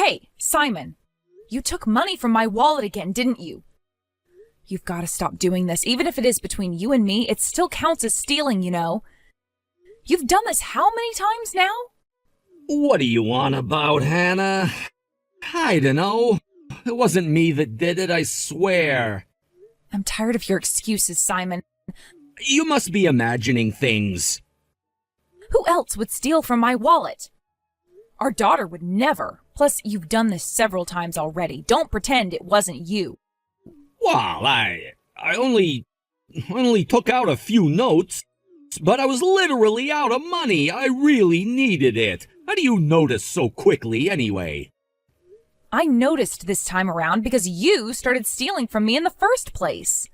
Hey, Simon, you took money from my wallet again, didn't you? You've got to stop doing this. Even if it is between you and me, it still counts as stealing, you know. You've done this how many times now? What are you on about, Hannah? I dunno. It wasn't me that did it, I swear. I'm tired of your excuses, Simon. You must be imagining things. Who else would steal from my wallet? Our daughter would never. Plus, you've done this several times already. Don't pretend it wasn't you. Well, I only took out a few notes, but I was literally out of money. I really needed it. How do you notice so quickly, anyway? I noticed this time around because you started stealing from me in the first place.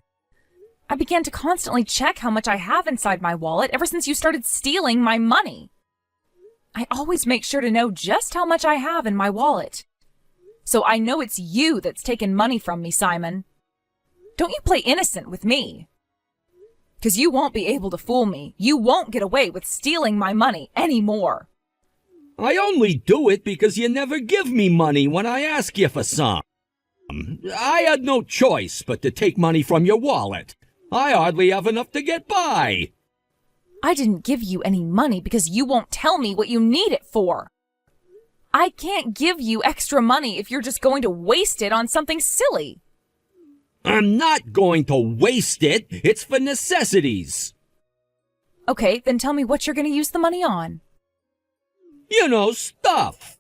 I began to constantly check how much I have inside my wallet ever since you started stealing my money. I always make sure to know just how much I have in my wallet. So I know it's you that's taken money from me, Simon. Don't you play innocent with me. 'Cause you won't be able to fool me. You won't get away with stealing my money anymore. I only do it because you never give me money when I ask you for some. I had no choice but to take money from your wallet. I hardly have enough to get by. I didn't give you any money because you won't tell me what you need it for. I can't give you extra money if you're just going to waste it on something silly. I'm not going to waste it. It's for necessities. Okay, then tell me what you're going to use the money on. You know, stuff.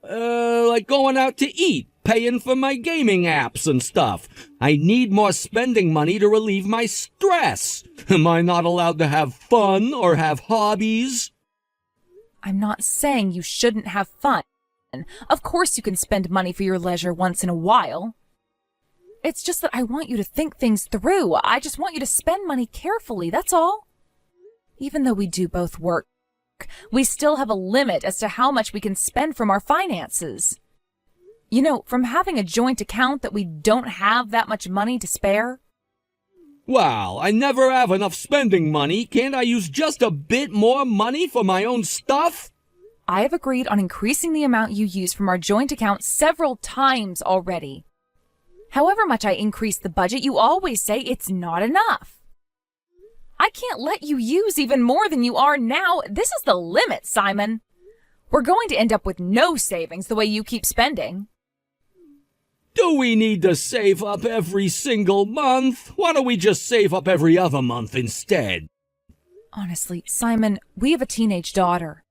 Like going out to eat, paying for my gaming apps and stuff. I need more spending money to relieve my stress. Am I not allowed to have fun or have hobbies? I'm not saying you shouldn't have fun. Of course you can spend money for your leisure once in a while. It's just that I want you to think things through. I just want you to spend money carefully, that's all. Even though we do both work, we still have a limit as to how much we can spend from our finances. You know, from having a joint account that we don't have that much money to spare. Well, I never have enough spending money. Can't I use just a bit more money for my own stuff? I have agreed on increasing the amount you use from our joint account several times already. However much I increase the budget, you always say it's not enough. I can't let you use even more than you are now. This is the limit, Simon. We're going to end up with no savings the way you keep spending. Do we need to save up every single month? Why don't we just save up every other month instead? Honestly, Simon, we have a teenage daughter.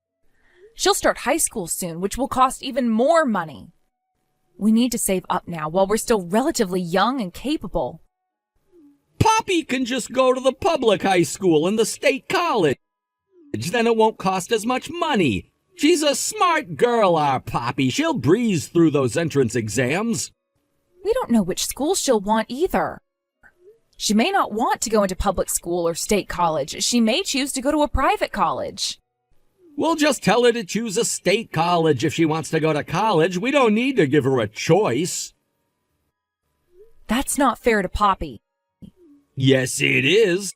She'll start high school soon, which will cost even more money. We need to save up now while we're still relatively young and capable. Poppy can just go to the public high school and the state college. Then it won't cost as much money. She's a smart girl, our Poppy. She'll breeze through those entrance exams. We don't know which school she'll want either. She may not want to go into public school or state college. She may choose to go to a private college. We'll just tell her to choose a state college if she wants to go to college. We don't need to give her a choice. That's not fair to Poppy. Yes, it is.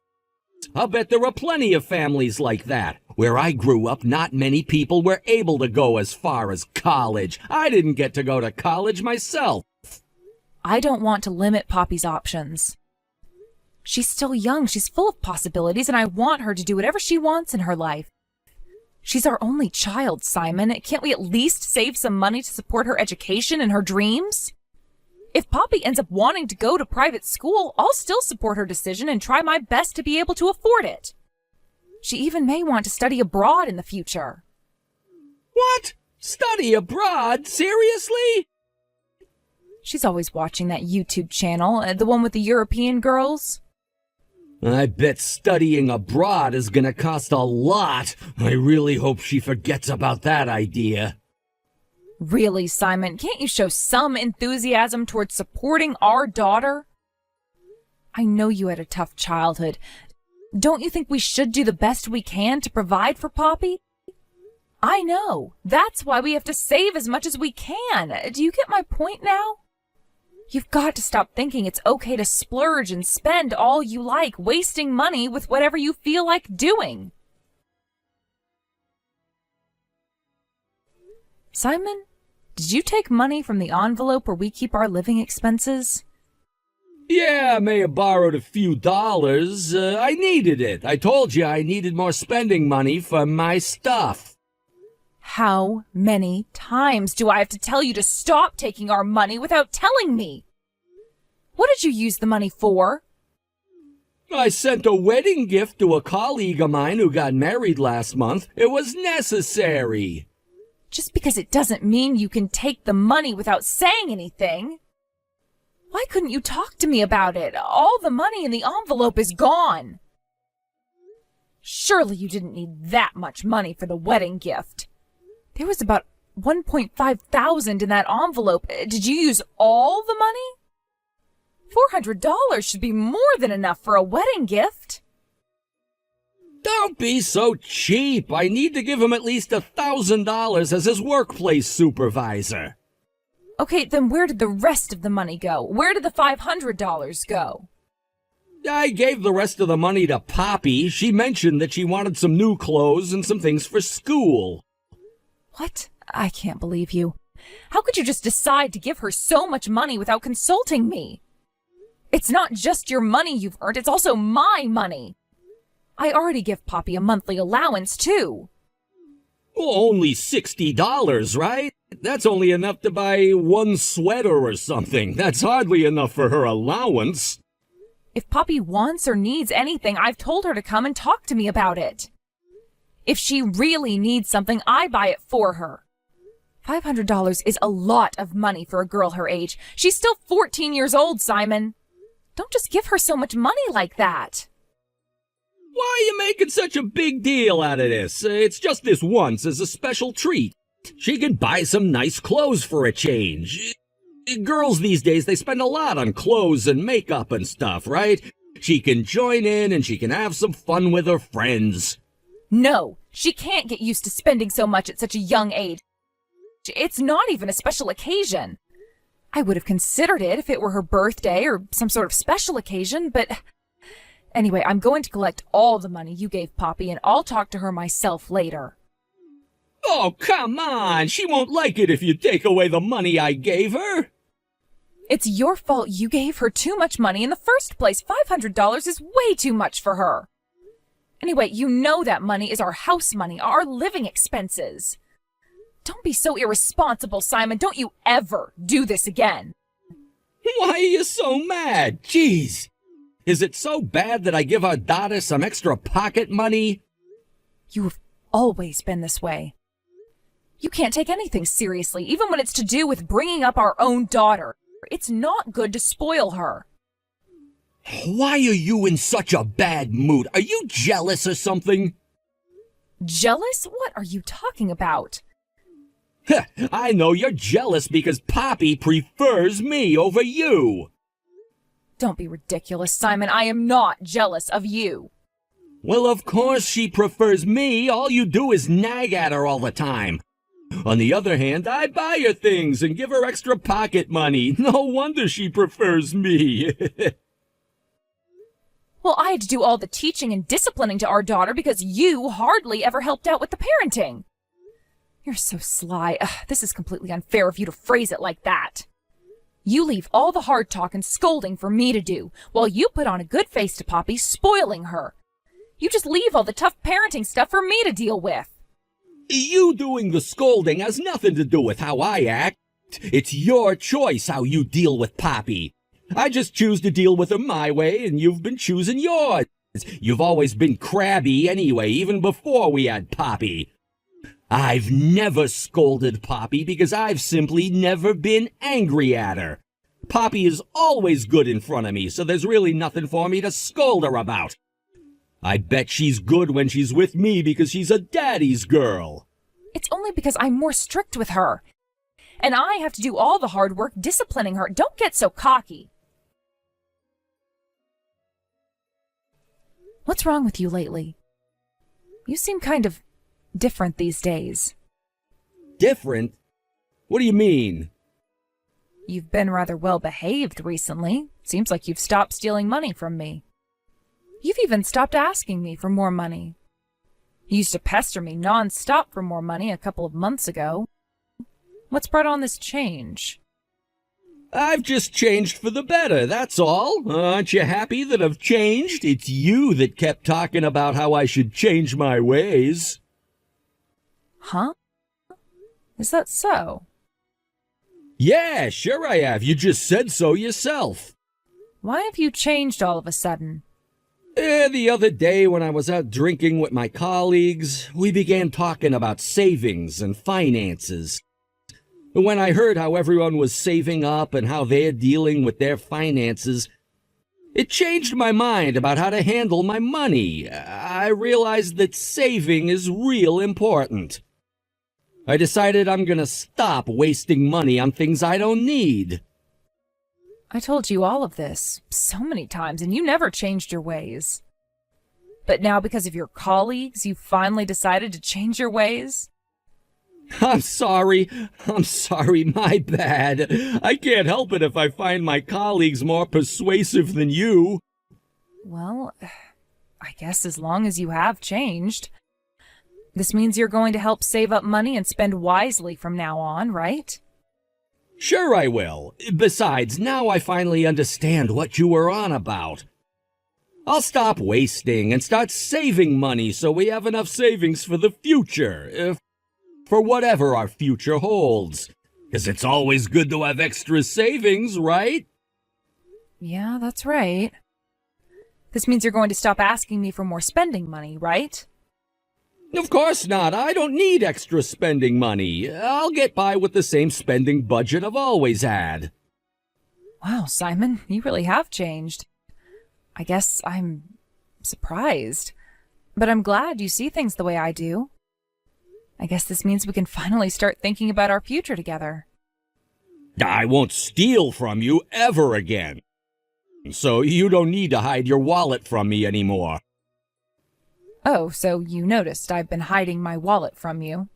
I'll bet there are plenty of families like that. Where I grew up, not many people were able to go as far as college. I didn't get to go to college myself. I don't want to limit Poppy's options. She's still young, she's full of possibilities, and I want her to do whatever she wants in her life. She's our only child, Simon. Can't we at least save some money to support her education and her dreams? If Poppy ends up wanting to go to private school, I'll still support her decision and try my best to be able to afford it. She even may want to study abroad in the future. What? Study abroad? Seriously? She's always watching that YouTube channel, the one with the European girls. I bet studying abroad is gonna cost a lot. I really hope she forgets about that idea. Really, Simon, can't you show some enthusiasm towards supporting our daughter? I know you had a tough childhood. Don't you think we should do the best we can to provide for Poppy? I know. That's why we have to save as much as we can. Do you get my point now? You've got to stop thinking it's okay to splurge and spend all you like, wasting money with whatever you feel like doing. Simon, Did you take money from the envelope where we keep our living expenses? Yeah, I may have borrowed a few dollars. I needed it. I told you I needed more spending money for my stuff. How many times do I have to tell you to stop taking our money without telling me? What did you use the money for? I sent a wedding gift to a colleague of mine who got married last month. It was necessary. Just because it doesn't mean you can take the money without saying anything. Why couldn't you talk to me about it? All the money in the envelope is gone. Surely you didn't need that much money for the wedding gift. There was about $1,500 in that envelope. Did you use all the money? $400 should be more than enough for a wedding gift. Don't be so cheap. I need to give him at least $1,000 as his workplace supervisor. Okay, then where did the rest of the money go? Where did the $500 go? I gave the rest of the money to Poppy. She mentioned that she wanted some new clothes and some things for school. What? I can't believe you. How could you just decide to give her so much money without consulting me? It's not just your money you've earned, it's also my money. I already give Poppy a monthly allowance, too. Well, only $60, right? That's only enough to buy one sweater or something. That's hardly enough for her allowance. If Poppy wants or needs anything, I've told her to come and talk to me about it. If she really needs something, I buy it for her. $500 is a lot of money for a girl her age. She's still 14 years old, Simon. Don't just give her so much money like that. Why are you making such a big deal out of this? It's just this once as a special treat. She can buy some nice clothes for a change. Girls these days, they spend a lot on clothes and makeup and stuff, right? She can join in and she can have some fun with her friends. No, she can't get used to spending so much at such a young age. It's not even a special occasion. I would have considered it if it were her birthday or some sort of special occasion, but... Anyway, I'm going to collect all the money you gave Poppy, and I'll talk to her myself later. Oh, come on! She won't like it if you take away the money I gave her! It's your fault you gave her too much money in the first place. $500 is way too much for her. Anyway, you know that money is our house money, our living expenses. Don't be so irresponsible, Simon. Don't you ever do this again. Why are you so mad? Jeez! Is it so bad that I give our daughter some extra pocket money? You have always been this way. You can't take anything seriously, even when it's to do with bringing up our own daughter. It's not good to spoil her. Why are you in such a bad mood? Are you jealous or something? Jealous? What are you talking about? I know you're jealous because Poppy prefers me over you. Don't be ridiculous, Simon. I am not jealous of you. Well, of course she prefers me. All you do is nag at her all the time. On the other hand, I buy her things and give her extra pocket money. No wonder she prefers me. Well, I had to do all the teaching and disciplining to our daughter because you hardly ever helped out with the parenting. You're so sly. This is completely unfair of you to phrase it like that. You leave all the hard talk and scolding for me to do, while you put on a good face to Poppy, spoiling her. You just leave all the tough parenting stuff for me to deal with. You doing the scolding has nothing to do with how I act. It's your choice how you deal with Poppy. I just choose to deal with her my way, and you've been choosing yours. You've always been crabby anyway, even before we had Poppy. I've never scolded Poppy because I've simply never been angry at her. Poppy is always good in front of me, so there's really nothing for me to scold her about. I bet she's good when she's with me because she's a daddy's girl. It's only because I'm more strict with her. And I have to do all the hard work disciplining her. Don't get so cocky. What's wrong with you lately? You seem kind of different these days. Different? What do you mean? You've been rather well behaved recently. Seems like you've stopped stealing money from me. You've even stopped asking me for more money. You used to pester me non-stop for more money a couple of months ago. What's brought on this change? I've just changed for the better, that's all. Aren't you happy that I've changed? It's you that kept talking about how I should change my ways. Huh? Is that so? Yeah, sure I have. You just said so yourself. Why have you changed all of a sudden? The other day when I was out drinking with my colleagues, we began talking about savings and finances. When I heard how everyone was saving up and how they're dealing with their finances, it changed my mind about how to handle my money. I realized that saving is real important. I decided I'm gonna stop wasting money on things I don't need. I told you all of this so many times, and you never changed your ways. But now, because of your colleagues, you finally decided to change your ways? I'm sorry, my bad. I can't help it if I find my colleagues more persuasive than you. Well, I guess as long as you have changed. This means you're going to help save up money and spend wisely from now on, right? Sure I will. Besides, now I finally understand what you were on about. I'll stop wasting and start saving money so we have enough savings for the future. For whatever our future holds. 'Cause it's always good to have extra savings, right? Yeah, that's right. This means you're going to stop asking me for more spending money, right? Of course not. I don't need extra spending money. I'll get by with the same spending budget I've always had. Wow, Simon, you really have changed. I guess I'm surprised. But I'm glad you see things the way I do. I guess this means we can finally start thinking about our future together. I won't steal from you ever again. So you don't need to hide your wallet from me anymore. Oh, so you noticed I've been hiding my wallet from you.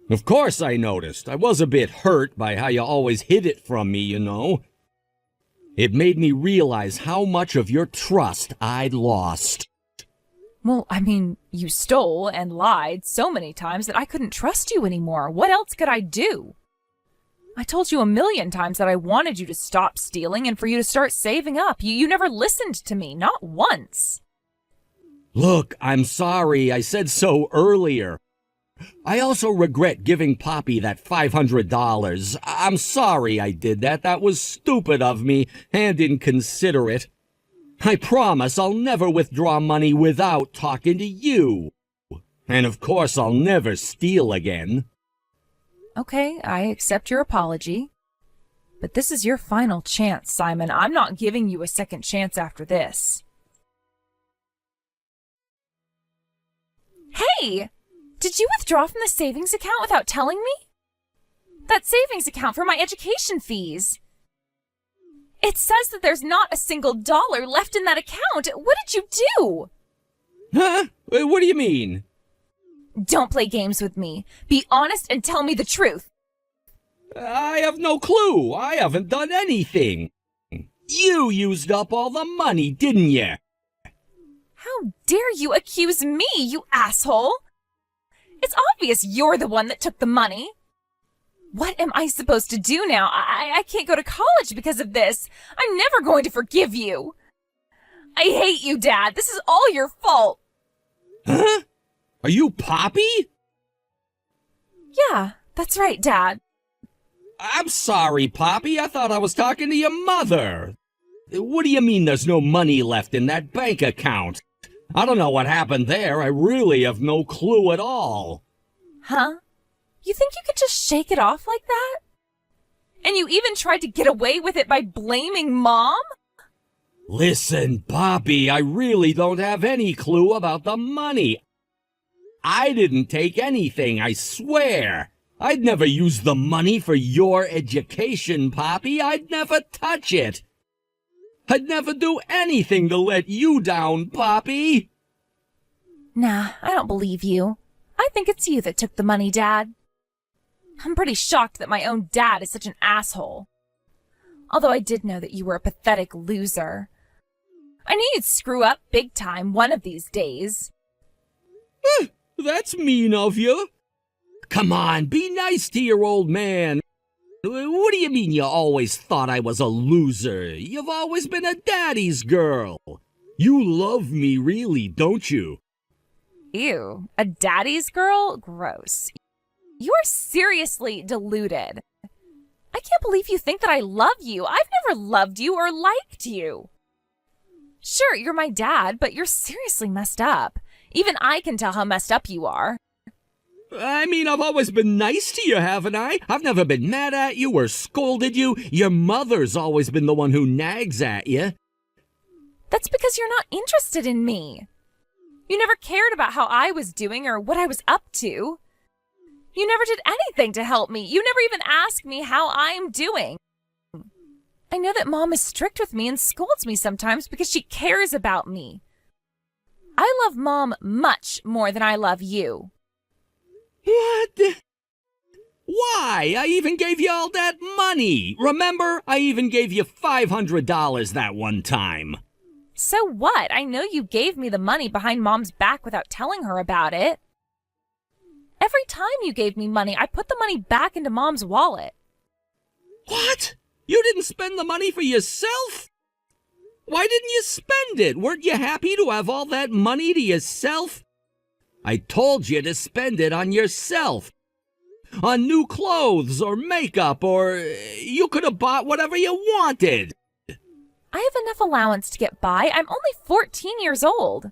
Of course I noticed. I was a bit hurt by how you always hid it from me, you know. It made me realize how much of your trust I'd lost. Well, I mean, you stole and lied so many times that I couldn't trust you anymore. What else could I do? I told you a million times that I wanted you to stop stealing and for you to start saving up. You never listened to me, not once. Look, I'm sorry I said so earlier. I also regret giving Poppy that $500. I'm sorry I did that. That was stupid of me and inconsiderate. I promise I'll never withdraw money without talking to you. And of course I'll never steal again. Okay, I accept your apology. But this is your final chance, Simon. I'm not giving you a second chance after this. Hey! Did you withdraw from the savings account without telling me? That savings account for my education fees. It says that there's not a single dollar left in that account. What did you do? Huh? What do you mean? Don't play games with me. Be honest and tell me the truth. I have no clue. I haven't done anything. You used up all the money, didn't you? How dare you accuse me, you asshole? It's obvious you're the one that took the money. What am I supposed to do now? I can't go to college because of this. I'm never going to forgive you. I hate you, Dad. This is all your fault. Huh? Are you Poppy? Yeah, that's right, Dad. I'm sorry, Poppy. I thought I was talking to your mother. What do you mean there's no money left in that bank account? I don't know what happened there. I really have no clue at all. Huh? You think you could just shake it off like that? And you even tried to get away with it by blaming Mom? Listen, Poppy, I really don't have any clue about the money. I didn't take anything, I swear. I'd never use the money for your education, Poppy. I'd never touch it. I'd never do anything to let you down, Poppy. Nah, I don't believe you. I think it's you that took the money, Dad. I'm pretty shocked that my own dad is such an asshole. Although I did know that you were a pathetic loser. I knew you'd screw up big time one of these days. That's mean of you. come on, be nice to your old man. What do you mean you always thought I was a loser? You've always been a daddy's girl. You love me really, don't you? Ew, a daddy's girl? Gross. You are seriously deluded. I can't believe you think that I love you. I've never loved you or liked you. Sure, you're my dad, but you're seriously messed up. Even I can tell how messed up you are. I mean, I've always been nice to you, haven't I? I've never been mad at you or scolded you. Your mother's always been the one who nags at you. That's because you're not interested in me. You never cared about how I was doing or what I was up to. You never did anything to help me. You never even asked me how I'm doing. I know that Mom is strict with me and scolds me sometimes because she cares about me. I love Mom much more than I love you. What? Why? I even gave you all that money. Remember? I even gave you $500 that one time. So what? I know you gave me the money behind Mom's back without telling her about it. Every time you gave me money, I put the money back into Mom's wallet. What? You didn't spend the money for yourself? Why didn't you spend it? Weren't you happy to have all that money to yourself? I told you to spend it on yourself. On new clothes or makeup, or you could have bought whatever you wanted. I have enough allowance to get by. I'm only 14 years old.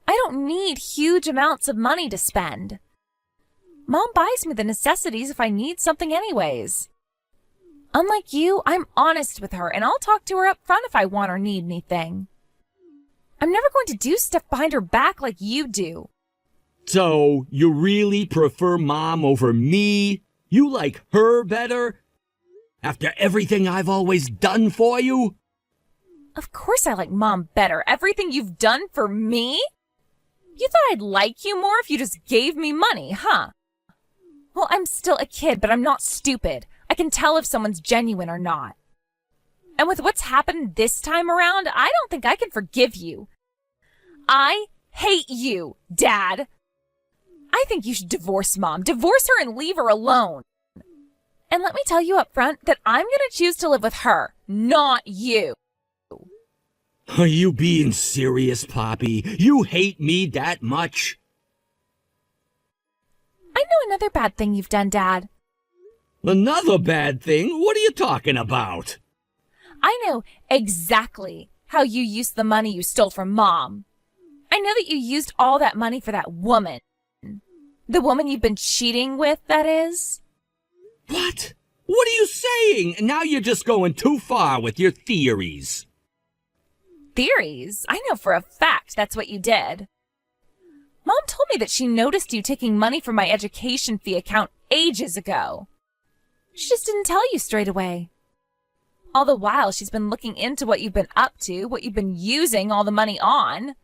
I don't need huge amounts of money to spend. Mom buys me the necessities if I need something anyways. Unlike you, I'm honest with her, and I'll talk to her up front if I want or need anything. I'm never going to do stuff behind her back like you do. So, you really prefer Mom over me? You like her better? After everything I've always done for you? Of course I like Mom better. Everything you've done for me? You thought I'd like you more if you just gave me money, huh? Well, I'm still a kid, but I'm not stupid. I can tell if someone's genuine or not. And with what's happened this time around, I don't think I can forgive you. I hate you, Dad. I think you should divorce Mom. Divorce her and leave her alone. And let me tell you up front that I'm going to choose to live with her, not you. Are you being serious, Poppy? You hate me that much? I know another bad thing you've done, Dad. Another bad thing? What are you talking about? I know exactly how you used the money you stole from Mom. I know that you used all that money for that woman. The woman you've been cheating with, that is. What? What are you saying? Now you're just going too far with your theories. Theories? I know for a fact that's what you did. Mom told me that she noticed you taking money from my education fee account ages ago. She just didn't tell you straight away. All the while, she's been looking into what you've been up to, what you've been using all the money on.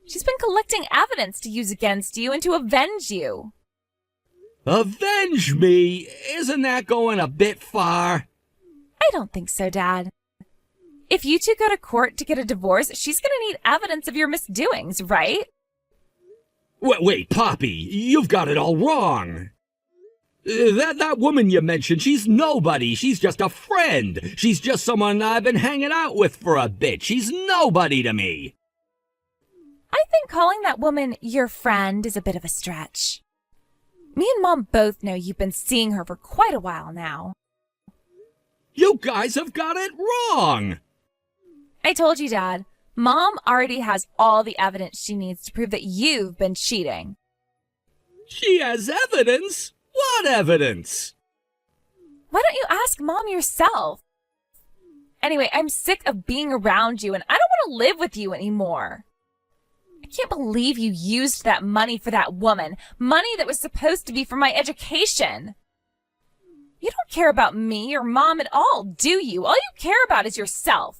She's been collecting evidence to use against you and to avenge you. Avenge me? Isn't that going a bit far? I don't think so, Dad. If you two go to court to get a divorce, she's going to need evidence of your misdoings, right? Wait, Poppy, you've got it all wrong. That woman you mentioned, she's nobody. She's just a friend. She's just someone I've been hanging out with for a bit. She's nobody to me. I think calling that woman your friend is a bit of a stretch. Me and Mom both know you've been seeing her for quite a while now. You guys have got it wrong. I told you, Dad. Mom already has all the evidence she needs to prove that you've been cheating. She has evidence? What evidence? Why don't you ask Mom yourself? Anyway, I'm sick of being around you and I don't want to live with you anymore. I can't believe you used that money for that woman. Money that was supposed to be for my education. You don't care about me or Mom at all, do you? All you care about is yourself.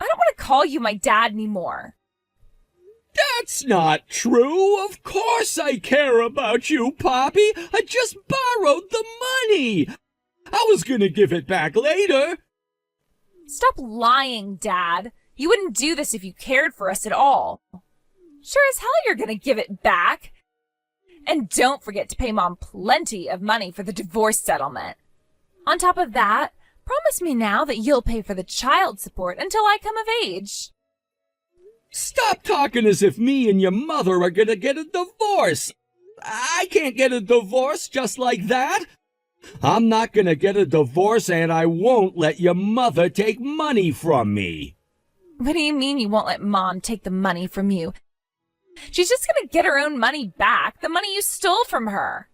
I don't want to call you my dad anymore. That's not true. Of course I care about you, Poppy. I just borrowed the money. I was gonna give it back later. Stop lying, Dad. You wouldn't do this if you cared for us at all. Sure as hell you're gonna give it back. And don't forget to pay Mom plenty of money for the divorce settlement. On top of that, promise me now that you'll pay for the child support until I come of age. Stop talking as if me and your mother are gonna get a divorce. I can't get a divorce just like that. I'm not gonna get a divorce, and I won't let your mother take money from me. What do you mean you won't let Mom take the money from you? She's just gonna get her own money back, the money you stole from her.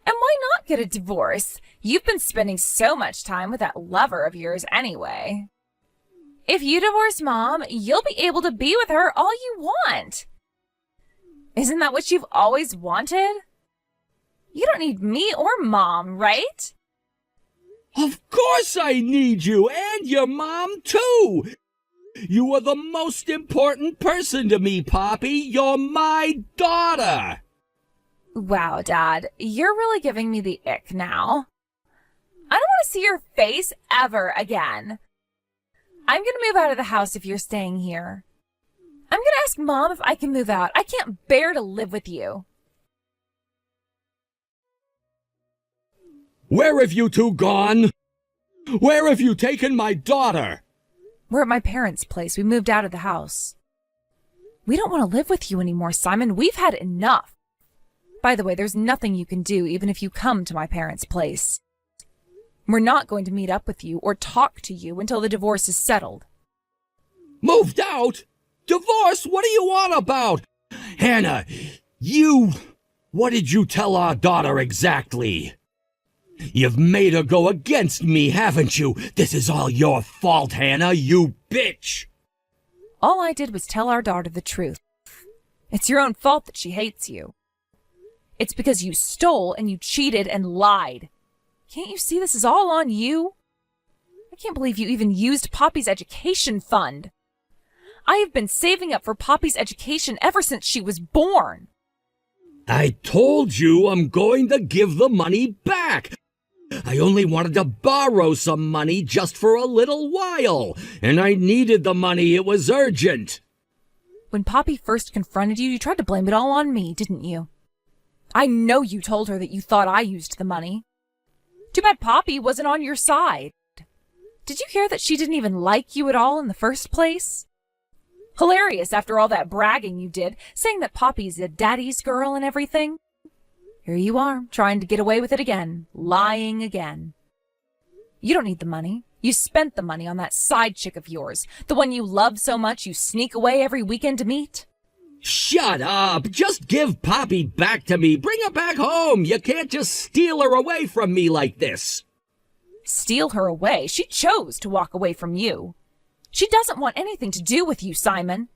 And why not get a divorce? You've been spending so much time with that lover of yours anyway. If you divorce Mom, you'll be able to be with her all you want. Isn't that what you've always wanted? You don't need me or Mom, right? Of course I need you, and your mom too. You are the most important person to me, Poppy. You're my daughter. Wow, Dad, you're really giving me the ick now. I don't want to see your face ever again. I'm going to move out of the house if you're staying here. I'm going to ask Mom if I can move out. I can't bear to live with you. Where have you two gone? Where have you taken my daughter? We're at my parents' place. We moved out of the house. We don't want to live with you anymore, Simon. We've had enough. By the way, there's nothing you can do even if you come to my parents' place. We're not going to meet up with you or talk to you until the divorce is settled. Moved out? Divorce? What are you on about? Hannah, what did you tell our daughter exactly? You've made her go against me, haven't you? This is all your fault, Hannah, you bitch! All I did was tell our daughter the truth. It's your own fault that she hates you. It's because you stole and you cheated and lied. Can't you see this is all on you? I can't believe you even used Poppy's education fund. I have been saving up for Poppy's education ever since she was born. I told you I'm going to give the money back. I only wanted to borrow some money just for a little while, and I needed the money. It was urgent. When Poppy first confronted you, you tried to blame it all on me, didn't you? I know you told her that you thought I used the money. Too bad Poppy wasn't on your side. Did you hear that she didn't even like you at all in the first place? Hilarious after all that bragging you did, saying that Poppy's a daddy's girl and everything. Here you are, trying to get away with it again, lying again. You don't need the money. You spent the money on that side chick of yours, the one you love so much you sneak away every weekend to meet. Shut up! Just give Poppy back to me. Bring her back home. You can't just steal her away from me like this. Steal her away? She chose to walk away from you. She doesn't want anything to do with you, Simon.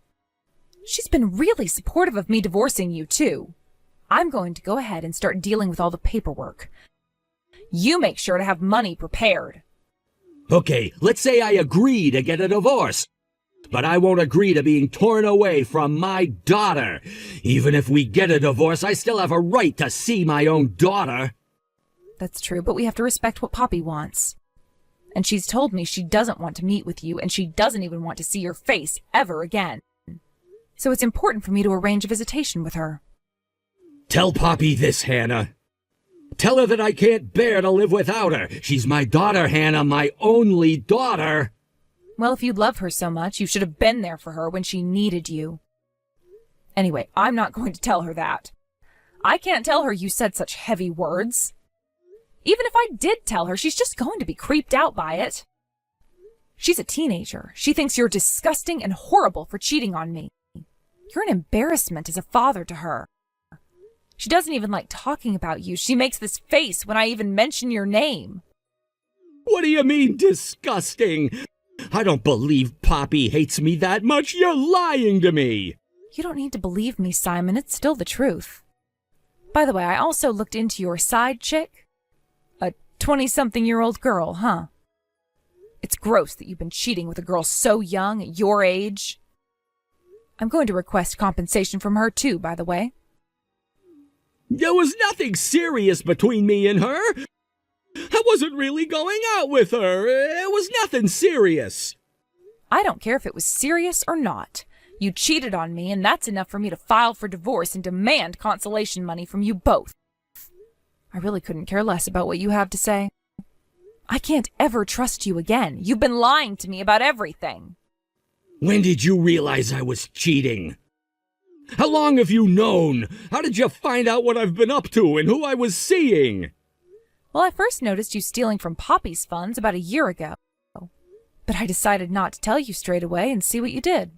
She's been really supportive of me divorcing you, too. I'm going to go ahead and start dealing with all the paperwork. You make sure to have money prepared. Okay, let's say I agree to get a divorce. But I won't agree to being torn away from my daughter. Even if we get a divorce, I still have a right to see my own daughter. That's true, but we have to respect what Poppy wants. And she's told me she doesn't want to meet with you, and she doesn't even want to see your face ever again. So it's important for me to arrange a visitation with her. Tell Poppy this, Hannah. Tell her that I can't bear to live without her. She's my daughter, Hannah, my only daughter. Well, if you love her so much, you should have been there for her when she needed you. Anyway, I'm not going to tell her that. I can't tell her you said such heavy words. Even if I did tell her, she's just going to be creeped out by it. She's a teenager. She thinks you're disgusting and horrible for cheating on me. You're an embarrassment as a father to her. She doesn't even like talking about you. She makes this face when I even mention your name. What do you mean, disgusting? I don't believe Poppy hates me that much. You're lying to me. You don't need to believe me, Simon. It's still the truth. By the way, I also looked into your side chick. A 20-something-year-old girl, huh? It's gross that you've been cheating with a girl so young at your age. I'm going to request compensation from her too, by the way. There was nothing serious between me and her. I wasn't really going out with her. It was nothing serious. I don't care if it was serious or not. You cheated on me, and that's enough for me to file for divorce and demand consolation money from you both. I really couldn't care less about what you have to say. I can't ever trust you again. You've been lying to me about everything. When did you realize I was cheating? How long have you known? How did you find out what I've been up to and who I was seeing? Well, I first noticed you stealing from Poppy's funds about a year ago. But I decided not to tell you straight away and see what you did.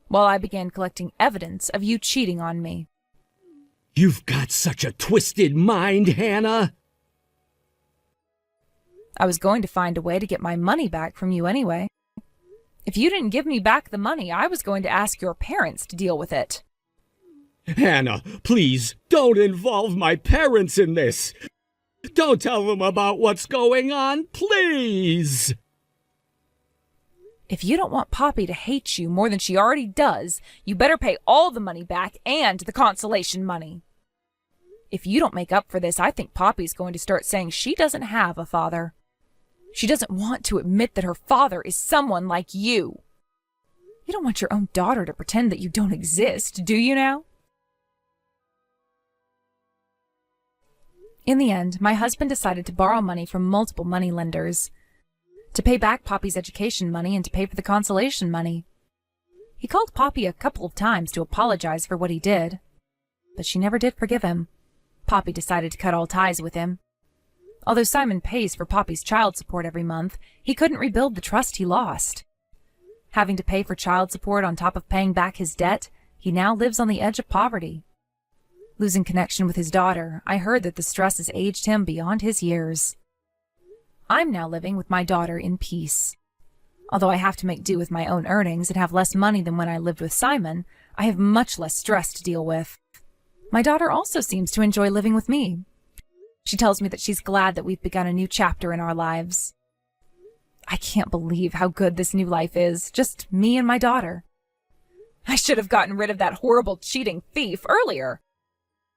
Well, I began collecting evidence of you cheating on me. You've got such a twisted mind, Hannah. I was going to find a way to get my money back from you anyway. If you didn't give me back the money, I was going to ask your parents to deal with it. Hannah, please, don't involve my parents in this. Don't tell them about what's going on, please. If you don't want Poppy to hate you more than she already does, you better pay all the money back and the consolation money. If you don't make up for this, I think Poppy's going to start saying she doesn't have a father. She doesn't want to admit that her father is someone like you. You don't want your own daughter to pretend that you don't exist, do you now? In the end, my husband decided to borrow money from multiple moneylenders to pay back Poppy's education money and to pay for the consolation money. He called Poppy a couple of times to apologize for what he did, but she never did forgive him. Poppy decided to cut all ties with him. Although Simon pays for Poppy's child support every month, he couldn't rebuild the trust he lost. Having to pay for child support on top of paying back his debt, he now lives on the edge of poverty. Losing connection with his daughter, I heard that the stress has aged him beyond his years. I'm now living with my daughter in peace. Although I have to make do with my own earnings and have less money than when I lived with Simon, I have much less stress to deal with. My daughter also seems to enjoy living with me. She tells me that she's glad that we've begun a new chapter in our lives. I can't believe how good this new life is, just me and my daughter. I should have gotten rid of that horrible cheating thief earlier.